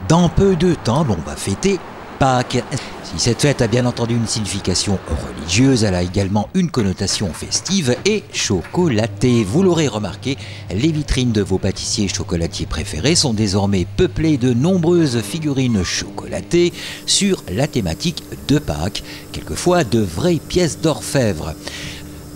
Dans peu de temps, l'on va fêter Pâques. Si cette fête a bien entendu une signification religieuse, elle a également une connotation festive et chocolatée. Vous l'aurez remarqué, les vitrines de vos pâtissiers chocolatiers préférés sont désormais peuplées de nombreuses figurines chocolatées sur la thématique de Pâques, quelquefois de vraies pièces d'orfèvre.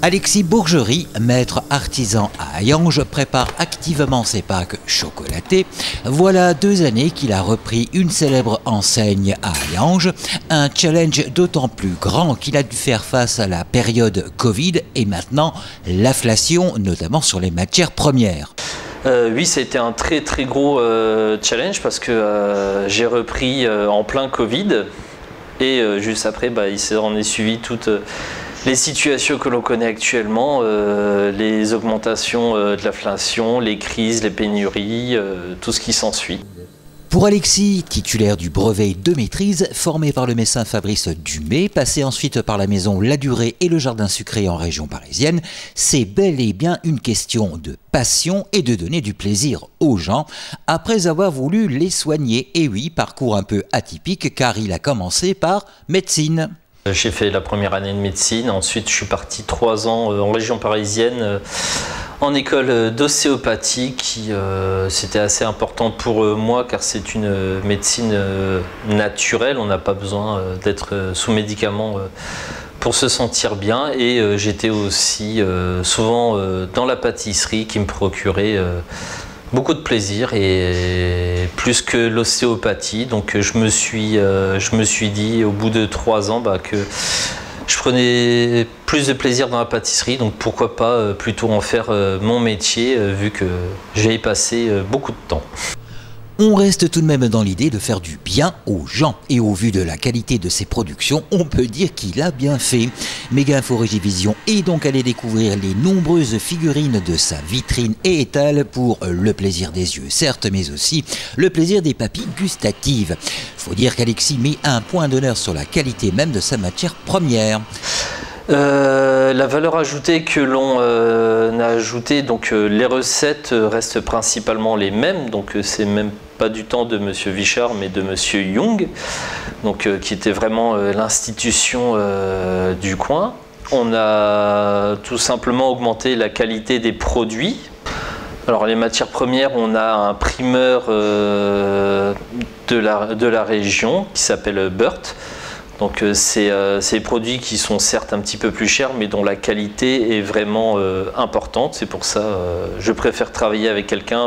Alexis Bourgerie, maître artisan à Hayange, prépare activement ses Pâques chocolatées. Voilà 2 années qu'il a repris une célèbre enseigne à Hayange, un challenge d'autant plus grand qu'il a dû faire face à la période Covid et maintenant l'inflation, notamment sur les matières premières. Oui, ça a été un très gros challenge parce que j'ai repris en plein Covid et juste après, il s'en est suivi toute les situations que l'on connaît actuellement, les augmentations de l'inflation, les crises, les pénuries, tout ce qui s'ensuit. Pour Alexis, titulaire du brevet de maîtrise, formé par le médecin Fabrice Dumay, passé ensuite par la maison La Durée et le Jardin Sucré en région parisienne, c'est bel et bien une question de passion et de donner du plaisir aux gens, après avoir voulu les soigner. Et oui, parcours un peu atypique car il a commencé par médecine. J'ai fait la première année de médecine, ensuite je suis parti 3 ans en région parisienne en école d'ostéopathie qui c'était assez important pour moi car c'est une médecine naturelle, on n'a pas besoin d'être sous médicaments pour se sentir bien et j'étais aussi souvent dans la pâtisserie qui me procurait beaucoup de plaisir et plus que l'ostéopathie, donc je me suis dit au bout de 3 ans que je prenais plus de plaisir dans la pâtisserie, donc pourquoi pas plutôt en faire mon métier vu que j'ai y passé beaucoup de temps. On reste tout de même dans l'idée de faire du bien aux gens. Et au vu de la qualité de ses productions, on peut dire qu'il a bien fait. Méga Info Régivision est donc allé découvrir les nombreuses figurines de sa vitrine et étale pour le plaisir des yeux, certes, mais aussi le plaisir des papilles gustatives. Faut dire qu'Alexis met un point d'honneur sur la qualité même de sa matière première. La valeur ajoutée que l'on a ajoutée, donc les recettes restent principalement les mêmes, donc c'est même pas du temps de Monsieur Vichard mais de Monsieur Young, donc qui était vraiment l'institution du coin. On a tout simplement augmenté la qualité des produits. Alors les matières premières, on a un primeur de la région qui s'appelle Burt. Donc c'est des produits qui sont certes un petit peu plus chers mais dont la qualité est vraiment importante. C'est pour ça je préfère travailler avec quelqu'un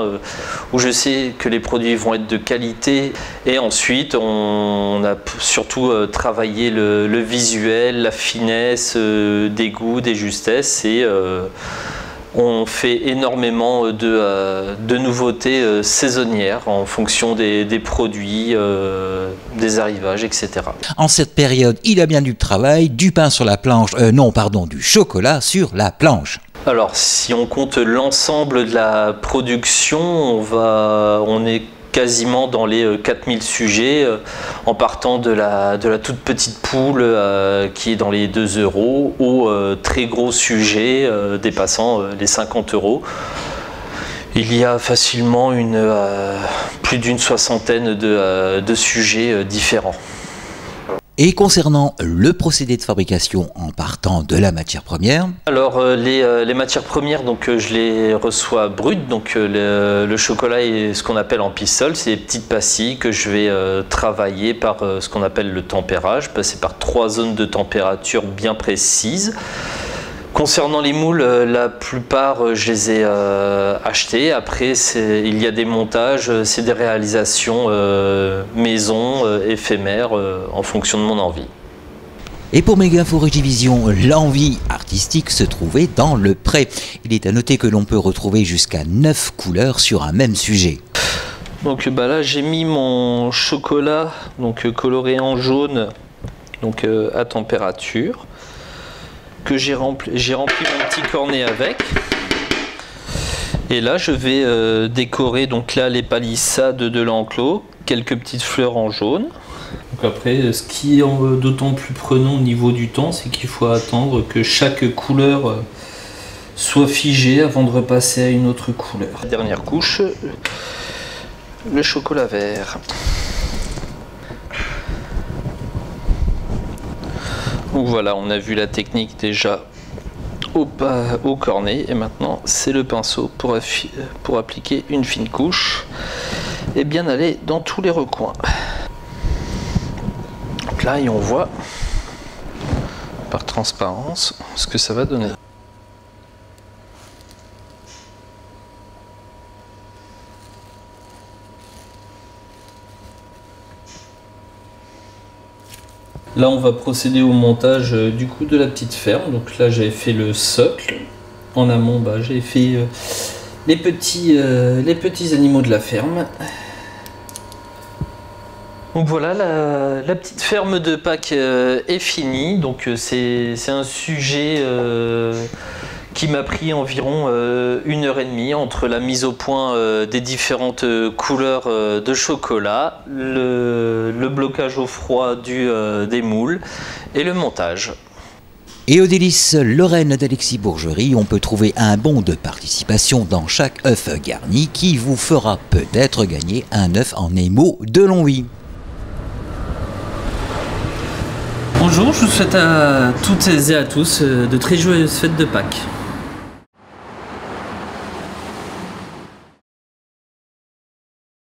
où je sais que les produits vont être de qualité. Et ensuite on a surtout travaillé le visuel, la finesse, des goûts, des justesses et on fait énormément de nouveautés saisonnières en fonction des produits, des arrivages, etc. En cette période, il a bien du travail, du pain sur la planche, du chocolat sur la planche. Alors, si on compte l'ensemble de la production, on est quasiment dans les 4000 sujets en partant de la toute petite poule qui est dans les 2 € au très gros sujet dépassant les 50 €. Il y a facilement plus d'une 60aine de sujets différents. Et concernant le procédé de fabrication en partant de la matière première? Alors les matières premières, donc je les reçois brutes, donc le chocolat est ce qu'on appelle en pistole, c'est des petites pastilles que je vais travailler par ce qu'on appelle le tempérage, passer par 3 zones de température bien précises. Concernant les moules, la plupart je les ai achetés. Après il y a des montages, c'est des réalisations maison, éphémères, en fonction de mon envie. Et pour Méga Info Régivision, l'envie artistique se trouvait dans le prêt. Il est à noter que l'on peut retrouver jusqu'à 9 couleurs sur un même sujet. Donc là j'ai mis mon chocolat coloré en jaune à température, que j'ai rempli mon petit cornet avec. Et là je vais décorer les palissades de l'enclos, quelques petites fleurs en jaune. Donc après, ce qui est d'autant plus prenant au niveau du temps, c'est qu'il faut attendre que chaque couleur soit figée avant de repasser à une autre couleur. Dernière couche, le chocolat vert. Donc voilà, on a vu la technique déjà au cornet et maintenant c'est le pinceau pour appliquer une fine couche et bien aller dans tous les recoins. Donc là, et on voit par transparence ce que ça va donner. Là, on va procéder au montage du coup de la petite ferme. Donc là, j'avais fait le socle. En amont, j'ai fait les petits animaux de la ferme. Donc voilà, la petite ferme de Pâques est finie. Donc c'est un sujet qui m'a pris environ 1h30 entre la mise au point des différentes couleurs de chocolat, le blocage au froid des moules et le montage. Et au délice Lorraine d'Alexis Bourgerie, on peut trouver un bon de participation dans chaque œuf garni qui vous fera peut-être gagner un œuf en émaux de Longwy. Bonjour, je vous souhaite à toutes et à tous de très joyeuses fêtes de Pâques.